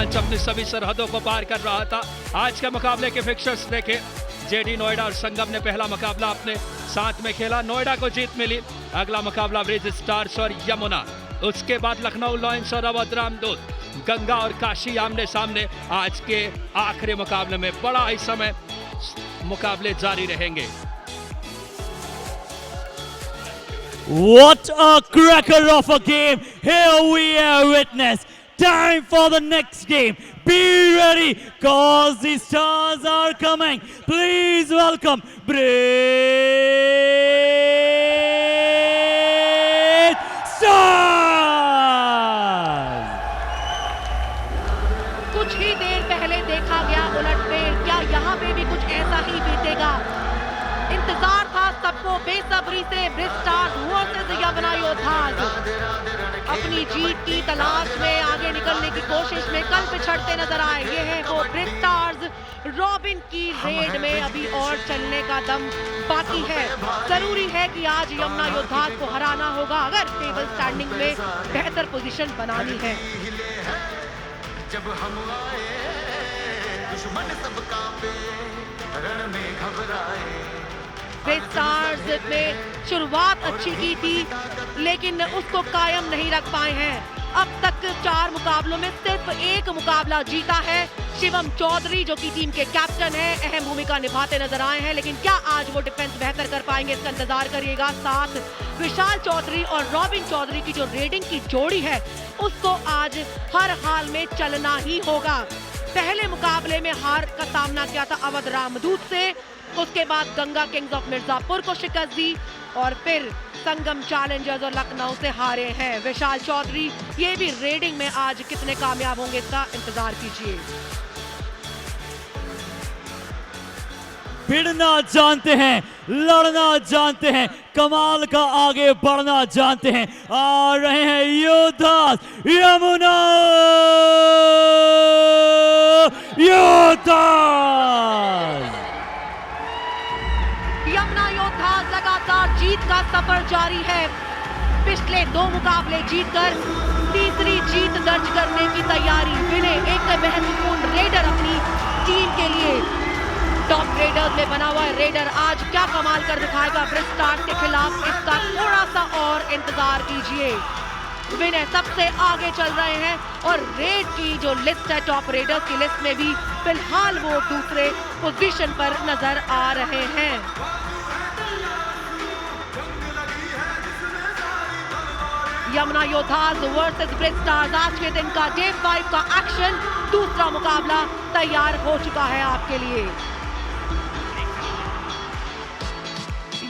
रोमांच अपनी सभी सरहदों को पार कर रहा था। आज के मुकाबले के फिक्चर्स देखे, जेडी नोएडा और संगम ने पहला मुकाबला अपने साथ में खेला, नोएडा को जीत मिली। अगला मुकाबला ब्रिज स्टार्स और यमुना, उसके बाद लखनऊ लायंस और अवध रामदूत, गंगा और काशी आमने सामने। आज के आखिरी मुकाबले में बड़ा ही समय मुकाबले जारी रहेंगे। What a cracker of a game! Here we are witness. Time for the next game. Be ready, cause the stars are coming. Please welcome Bridge Stars. कुछ ही देर पहले देखा गया उलटफेर, क्या यहाँ पे भी कुछ ऐसा ही बीतेगा? इंतजार था सबको बेसब्री से। ब्रिज स्टार्स वर्सेस यमुना योद्धाज अपनी जीत की तलाश में आगे निकलने की कोशिश में कल पिछड़ते नजर आए। ये है वो ब्रिज स्टार्स। रॉबिन की रेड में अभी और चलने का दम बाकी है। जरूरी है कि आज यमुना योद्धाज को हराना होगा अगर टेबल स्टैंडिंग में बेहतर पोजीशन बनानी है। जब हम आए दुश्मन सब कांपे, रण में घबराए। ब्रिज स्टार्स ने शुरुआत अच्छी की थी लेकिन उसको कायम नहीं रख पाए हैं। अब तक 4 मुकाबलों में सिर्फ 1 मुकाबला जीता है। शिवम चौधरी जो कि टीम के कैप्टन हैं, अहम भूमिका निभाते नजर आए हैं, लेकिन क्या आज वो डिफेंस बेहतर कर पाएंगे, इसका इंतजार करिएगा। साथ विशाल चौधरी और रॉबिन चौधरी की जो रेडिंग की जोड़ी है उसको आज हर हाल में चलना ही होगा। पहले मुकाबले में हार का सामना किया था अवध रामदूत से, उसके बाद गंगा किंग्स ऑफ मिर्जापुर को शिकस्त दी और फिर संगम चैलेंजर्स और लखनऊ से हारे हैं विशाल चौधरी। ये भी रेडिंग में आज कितने कामयाब होंगे इसका इंतजार कीजिए। भिड़ना जानते हैं, लड़ना जानते हैं, कमाल का आगे बढ़ना जानते हैं। आ रहे हैं योद्धाज यमुना योद्धाज। यमुना योद्धाज लगातार जीत का सफर जारी है। पिछले 2 मुकाबले जीतकर तीसरी जीत दर्ज करने की तैयारी। विनय एक महत्वपूर्ण रेडर अपनी टीम के लिए, टॉप रेडर्स में बना हुआ है रेडर। आज क्या कमाल कर दिखाएगा ब्रिज स्टार्स के खिलाफ, इसका थोड़ा सा और इंतजार कीजिए। विनय सबसे आगे चल रहे हैं और रेड की जो लिस्ट है टॉप रेडर्स की लिस्ट में भी फिलहाल वो दूसरे पोजीशन पर नजर आ रहे हैं। यमुना योद्धाज वर्सेस ब्रिज स्टार्स, आज के दिन का डे 5 का एक्शन, दूसरा मुकाबला तैयार हो चुका है आपके लिए।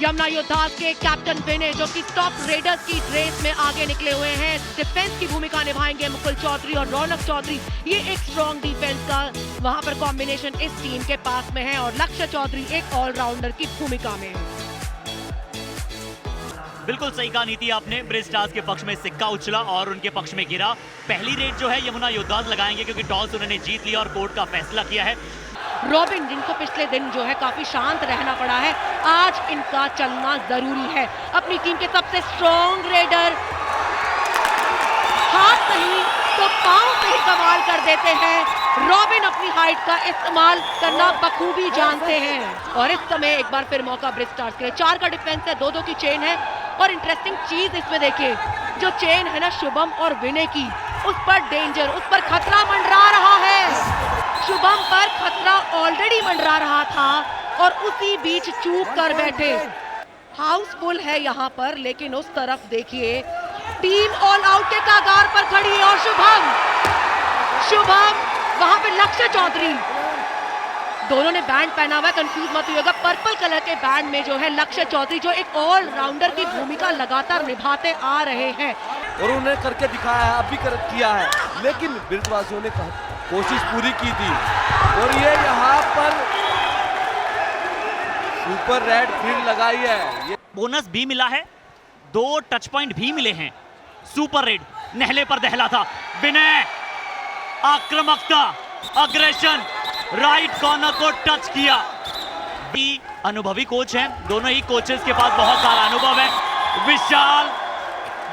यमुना योद्धाज के कैप्टन विनय जो कि टॉप रेडर्स की रेस में आगे निकले हुए हैं, डिफेंस की भूमिका निभाएंगे मुकुल चौधरी और रौनक चौधरी। ये एक स्ट्रॉन्ग डिफेंस का वहां पर कॉम्बिनेशन इस टीम के पास में है और लक्ष्य चौधरी एक ऑलराउंडर की भूमिका में है। बिल्कुल सही कहा नीति आपने। ब्रिज स्टार्स के पक्ष में सिक्का उछला और उनके पक्ष में गिरा। पहली रेड जो है यमुना योद्धाज लगाएंगे क्योंकि टॉस उन्होंने जीत लिया और कोर्ट का फैसला किया है। रॉबिन जिनको पिछले दिन जो है काफी शांत रहना पड़ा है, आज इनका चलना जरूरी है। अपनी टीम के सबसे स्ट्रॉन्ग रेडर हाथ नहीं तो पांव से ही कमाल कर देते हैं। रॉबिन अपनी हाइट का इस्तेमाल करना बखूबी जानते हैं और इस समय एक बार फिर मौका ब्रिज स्टार्स के लिए। 4 का डिफेंस है, 2-2 की चेन है और इंटरेस्टिंग चीज इसमें देखिए, जो चेन है ना शुभम और विनय की, उस पर डेंजर, उस पर खतरा मंडरा रहा है। शुभम पर खतरा ऑलरेडी मंडरा रहा था और उसी बीच चूक कर बैठे। हाउसफुल है यहाँ पर, लेकिन उस तरफ देखिए टीम ऑल आउट के कगार पर खड़ी है और शुभम वहां पे लक्ष्य चौधरी, दोनों ने बैंड पहना हुआ है, कंफ्यूज मत होइएगा। पर्पल कलर के बैंड में जो है लक्ष्य चौधरी जो एक ऑलराउंडर की भूमिका लगातार निभाते आ रहे हैं और उन्होंने करके दिखाया है, अब भी किया है, लेकिन ब्रिजवासियों ने कोशिश पूरी की थी और ये यहाँ पर सुपर रेड फील्ड लगाई है। ये बोनस भी मिला है, 2 टच पॉइंट भी मिले हैं। सुपर रेड नहले पर दहला था। विनय आक्रामकता, अग्रेशन, राइट कॉर्नर को टच किया। भी अनुभवी कोच हैं, दोनों ही कोचेस के पास बहुत सारा अनुभव है। विशाल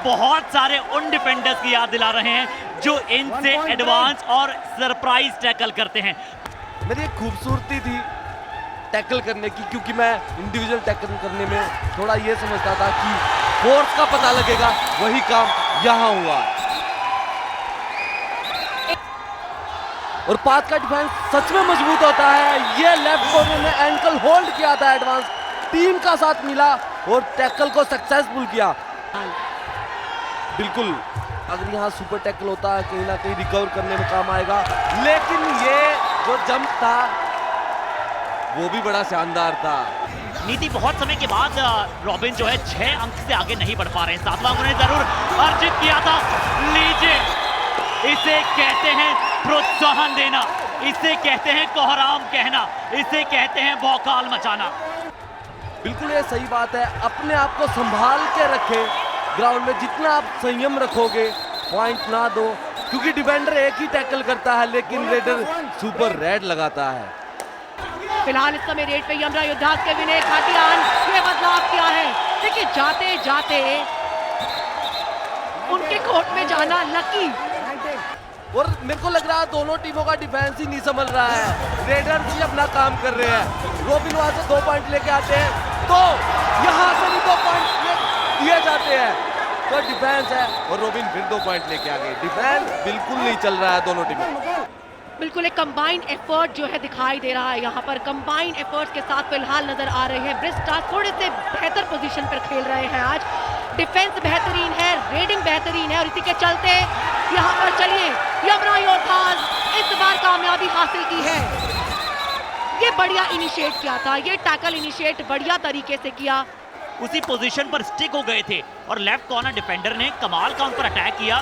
बहुत सारे उन डिफेंडर्स की याद दिला रहे हैं जो इनसे एडवांस और सरप्राइज टैकल करते हैं। मेरी एक खूबसूरती थी टैकल करने की, क्योंकि मैं इंडिविजुअल टैकल करने में थोड़ा ये समझता था कि फोर्स का पता लगेगा, वही काम यहां हुआ। और पाथ का डिफेंस सच में मजबूत होता है। ये लेफ्ट कॉर्नर ने एंकल होल्ड किया था, एडवांस टीम का साथ मिला और टैकल को सक्सेसफुल किया। बिल्कुल, अगर यहाँ सुपर टैकल होता है कहीं ना कहीं रिकवर करने में काम आएगा, लेकिन ये जो जंप था वो भी बड़ा शानदार था। नीति बहुत समय के बाद रॉबिन जो है 6 अंक से आगे नहीं बढ़ पा रहे हैं। 7वां उन्होंने जरूर अर्जित किया था। लीजिए, इसे कहते हैं प्रोत्साहन देना, इसे कहते हैं कोहराम कहना, इसे कहते हैं भौकाल मचाना। बिल्कुल ये सही बात है। अपने आप को संभाल के रखे ग्राउंड में, जितना आप संयम रखोगे पॉइंट ना दो, क्योंकि डिफेंडर एक ही टैकल करता है लेकिन रेडर सुपर रेड लगाता है। फिलहाल इस समय रेड पे यमुना योद्धा के विनय खातियान ये बदलाव किया है। देखिए, जाते जाते उनके कोर्ट में जाना लकी। और मेरे को लग रहा है दोनों टीमों का डिफेंस ही नहीं संभल रहा है। रेडर भी अपना काम कर रहे हैं। रॉबिन वहां से 2 पॉइंट लेके आते हैं तो यहां से भी 2 पॉइंट दिए जाते हैं, तो डिफेंस है और रॉबिन फिर 2 पॉइंट लेके आ गए। डिफेंस बिल्कुल नहीं चल रहा है दोनों टीमों। बिल्कुल एक कंबाइंड एफर्ट जो है दिखाई दे रहा है यहाँ पर। कंबाइंड एफर्ट्स के साथ फिलहाल नजर आ रहे हैं। ब्रिज स्टार्स थोड़े से बेहतर पोजीशन पर खेल रहे हैं आज। डिफेंस बेहतरीन है, रेडिंग बेहतरीन है और इसी के चलते यहाँ पर चलिए यमुना योद्धास इस बार कामयाबी हासिल की है। ये बढ़िया इनिशिएट किया था, ये टैकल इनिशिएट बढ़िया तरीके से किया। उसी पोजीशन पर स्टिक हो गए थे और लेफ्ट कॉर्नर डिफेंडर ने कमाल का उन पर अटैक किया।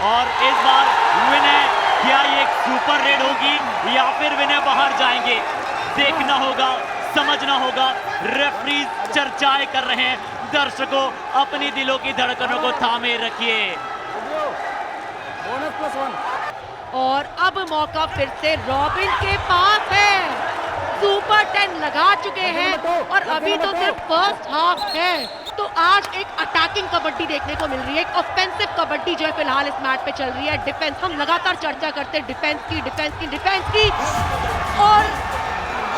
और इस बार विनय, क्या ये एक सुपर रेड होगी या फिर विनय बाहर जाएंगे, देखना होगा, समझना होगा। रेफरीज चर्चाएं कर रहे हैं। दर्शकों, अपनी दिलों की धड़कनों को थामे रखिए। और अब मौका फिर से रॉबिन के पास है। सुपर 10 लगा चुके हैं और अभी तो सिर्फ फर्स्ट हाफ है। तो आज एक अटैकिंग कबड्डी देखने को मिल रही है, एक ऑफेंसिव कबड्डी जो है फिलहाल इस मैच पे चल रही है। डिफेंस, हम लगातार चर्चा करते हैं डिफेंस की। और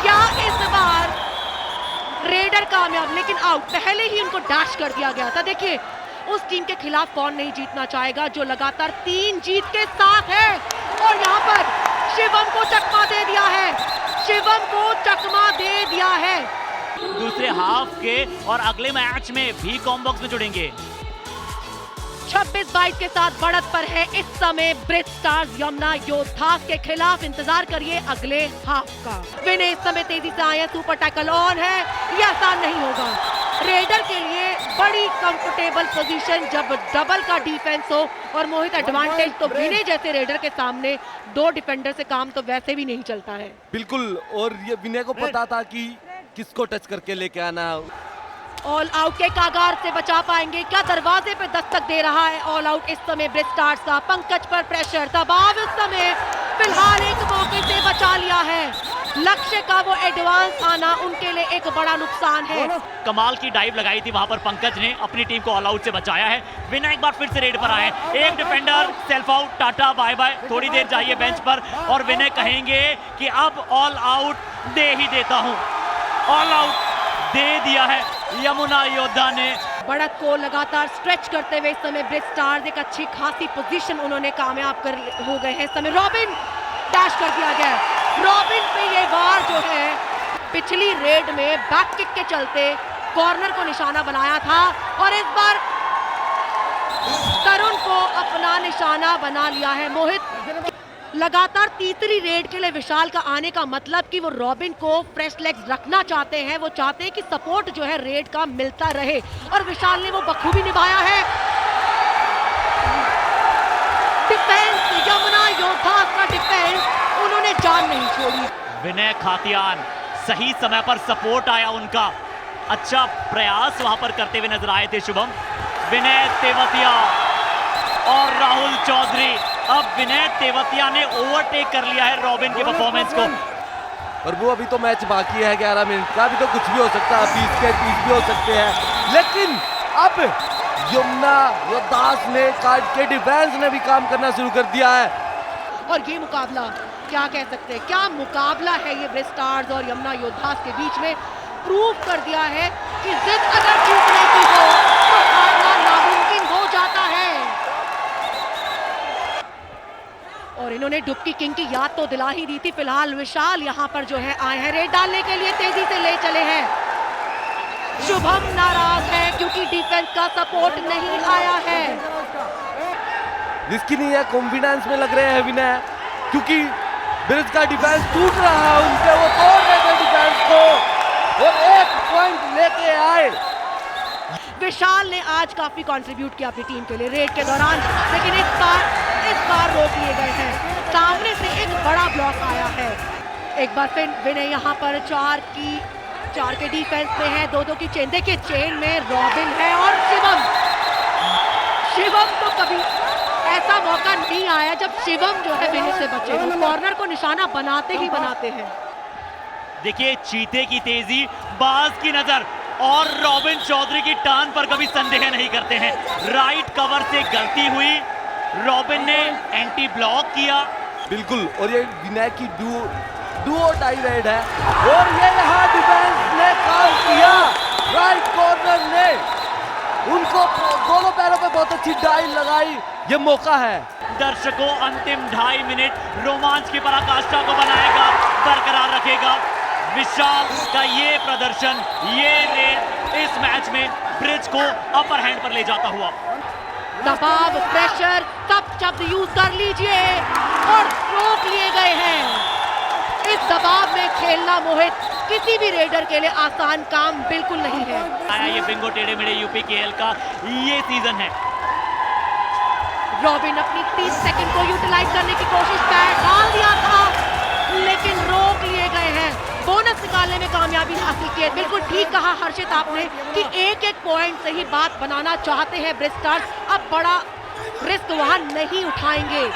क्या इस बार रेडर कामयाब, लेकिन आउट, पहले ही उनको डैश कर दिया गया था। देखिए, उस टीम के खिलाफ कौन नहीं जीतना चाहेगा जो लगातार 3 जीत के साथ है। और यहाँ पर शिवम को चकमा दे दिया है, शिवम को चकमा दे दिया है। दूसरे हाफ के और अगले मैच में भी कॉम्बॉक्स में जुड़ेंगे। 26-22 के साथ बढ़त पर है इस समय ब्रिज स्टार्स यमुना योद्धास के खिलाफ। इंतजार करिए अगले हाफ का। विनय इस समय तेजी से आए, सुपर टैकल ऑन है, ये आसान नहीं होगा। रेडर के लिए बड़ी कंफर्टेबल पोजीशन जब डबल का डिफेंस हो और मोहित एडवांटेज, तो विनय जैसे रेडर के सामने 2 डिफेंडर से काम तो वैसे भी नहीं चलता है। बिल्कुल, और ये विनय को पता था कि किसको टच करके लेके आना। ऑल आउट के कागार से बचा पाएंगे क्या? दरवाजे पे दस्तक दे रहा है ऑल आउट इस समय ब्रिज स्टार्स का। पंकज पर प्रेशर, दबाव इस समय फिलहाल एक मौके से बचा लिया है। लक्ष्य का वो एडवांस आना उनके लिए एक बड़ा नुकसान है। कमाल की डाइव लगाई थी वहां पर पंकज ने, अपनी टीम को ऑल आउट से बचाया है। विनय एक बार फिर से रेड पर आए, एक defender self out, tata bye bye, थोड़ी देर जाइए बेंच पर। और विनय कहेंगे कि अब ऑल आउट दे ही देता हूं। ऑल आउट दे दिया है यमुना योद्धा ने। बढ़त को लगातार स्ट्रेच करते हुए इस समय ब्रिज स्टार्स एक अच्छी खासी पोजीशन उन्होंने कामयाब कर हो गए हैं। इस समय रॉबिन डैश कर दिया गया है। रॉबिन पे ये बार जो है पिछली रेड में बैक किक के चलते कॉर्नर को निशाना बनाया था और इस बार तरुण को अपना निशाना बना लिया है। मोहित, लगातार तीसरी रेड के लिए विशाल का आने का मतलब कि वो रॉबिन को फ्रेश लेग्स रखना चाहते हैं। वो चाहते हैं कि सपोर्ट जो है रेड का मिलता रहे और विशाल ने वो बखूबी निभाया है। डिफेंस, यमुना योद्धास का डिफेंस, उन्होंने जान नहीं छोड़ी। विनय खातियान, सही समय पर सपोर्ट आया उनका, अच्छा प्रयास वहां पर करते हुए नजर आए थे शुभम। विनय तेवतिया और राहुल चौधरी, अब विनय तेवतिया ने ओवरटेक कर लिया है रॉबिन की परफॉर्मेंस को। और वो अभी तो मैच बाकी है 11 मिनट का, अभी तो कुछ भी हो सकता है, 20 के 30 भी हो सकते हैं। लेकिन अब यमुना योद्धास ने के डिफेंस ने भी काम करना शुरू कर दिया है। और ये मुकाबला क्या कह सकते हैं, क्या मुकाबला है ये ब्रिज स्टार्स और यमुना योद्धास के बीच में। प्रूव कर दिया है कि जिद अगर जीतने की हो तो हारना नामुमकिन हो जाता है। और इन्होंने डुबकी किंग की याद तो दिला ही दी थी। फिलहाल विशाल यहाँ पर जो है आए हैं रेड डालने के लिए, तेजी से ले चले हैं। शुभम नाराज है क्योंकि डिफेंस का सपोर्ट नहीं आया है। रिस्की नहीं है, कॉन्फिडेंस में लग रहे हैं विनय, क्योंकि ब्रिज का डिफेंस टूट रहा है उनके, वो तोड़ रहे थे डिफेंस को और 1 पॉइंट लेके आए। विशाल ने आज काफी कंट्रीब्यूट किया अपनी टीम के लिए रेड के दौरान, लेकिन इस बार रोक लिए गए हैं। सामने से एक बड़ा ब्लॉक आया है। एक बार फिर विनय यहाँ पर 4 के डिफेंस में है, 2-2 की चेन। देखिए चेन में रॉबिन है और शिवम तो कभी ऐसा मौका नहीं आया जब शिवम जो है विनय से बचे। वो कॉर्नर को निशाना बनाते ही बनाते हैं। देखिए चीते की तेजी, बाज की नजर और रॉबिन चौधरी की टान पर कभी संदेह नहीं करते हैं। राइट कवर से गलती हुई, रॉबिन ने एंटी ब्लॉक किया। बिल्कुल, और ये विनय की डुओ टाई रेड है और ये यहाँ डिफेंस ने काम किया। राइट कॉर्नर ने उनको दोनों पैरों पे बहुत अच्छी डाई लगाई। ये मौका है। दर्शकों अंतिम 2.5 मिनट रोमांच की पराकाष्ठा को बनाएगा, बरकरार रखेगा। विशाल का ये प्रदर्शन, ये रेड इस मैच में ब्रिज को अपर हैंड पर ले जाता हुआ। दबाव, प्रेशर सब शब्द यूज कर लीजिए और रोक लिए गए हैं। इस दबाव में खेलना मोहित किसी भी रेडर के लिए आसान काम बिल्कुल नहीं है। आया ये बिंगो टेढ़े मेढ़े यूपीकेएल का ये सीजन है। रॉबिन अपनी 30 सेकंड को यूटिलाइज करने की कोशिश डाल दिया था, लेकिन रोक लिए गए हैं। बोनस निकालने में कामयाबी हासिल की है। बिल्कुल ठीक कहा हर्षित आपने कि एक पॉइंट से ही बात बनाना चाहते हैं ब्रिज स्टार्स। अब बड़ा रिस्क वहां नहीं उठाएंगे।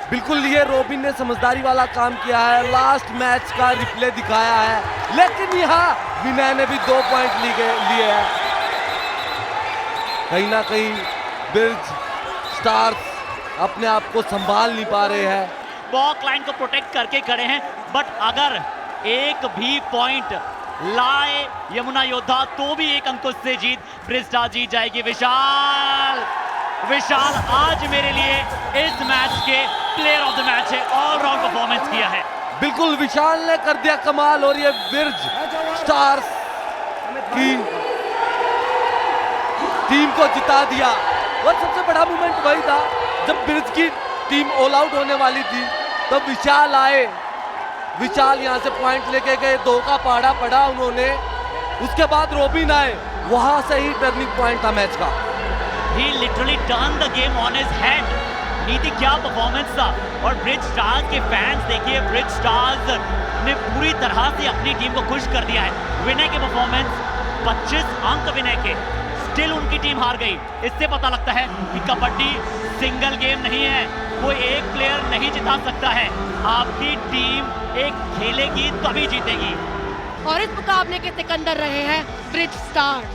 बिल्कुल, ये रॉबिन ने समझदारी वाला काम किया है। लास्ट मैच का रिप्ले दिखाया है, लेकिन यहाँ विनय ने भी 2 पॉइंट लिए हैं। कहीं ना कहीं ब्रिज स्टार्स अपने आप को संभाल नहीं पा रहे हैं। बॉक लाइन को प्रोटेक्ट करके खड़े हैं, बट अगर एक भी पॉइंट लाए यमुना योद्धा तो भी 1 अंक से जीत ब्रिज स्टार जीत जाएगी। विशाल आज मेरे लिए इस मैच के प्लेयर ऑफ द मैच है, ऑलराउंड परफॉर्मेंस किया है। बिल्कुल, विशाल ने कर दिया कमाल और ये ब्रिज स्टार्स की टीम को जिता दिया। और सबसे बड़ा मोमेंट वही था जब ब्रिज की टीम ऑल आउट होने वाली थी, तब विशाल आए। विशाल यहाँ से पॉइंट लेके गए, 2 का पहाड़ा पड़ा उन्होंने। उसके बाद रॉबिन आए, वहां से ही टर्निंग पॉइंट था मैच का। He literally turned the game on his head. नीति क्या परफॉर्मेंस था। और ब्रिज स्टार्स के फैंस देखिए, ब्रिज स्टार्स ने पूरी तरह से अपनी टीम को खुश कर दिया है। विनय के परफॉर्मेंस 25 अंक विनय के, स्टिल उनकी टीम हार गई। इससे पता लगता है कि कबड्डी सिंगल गेम नहीं है, कोई एक प्लेयर नहीं जिता सकता है। आपकी टीम एक खेलेगी तभी जीतेगी। और इस मुकाबले के सिकंदर रहे हैं ब्रिज स्टार्स।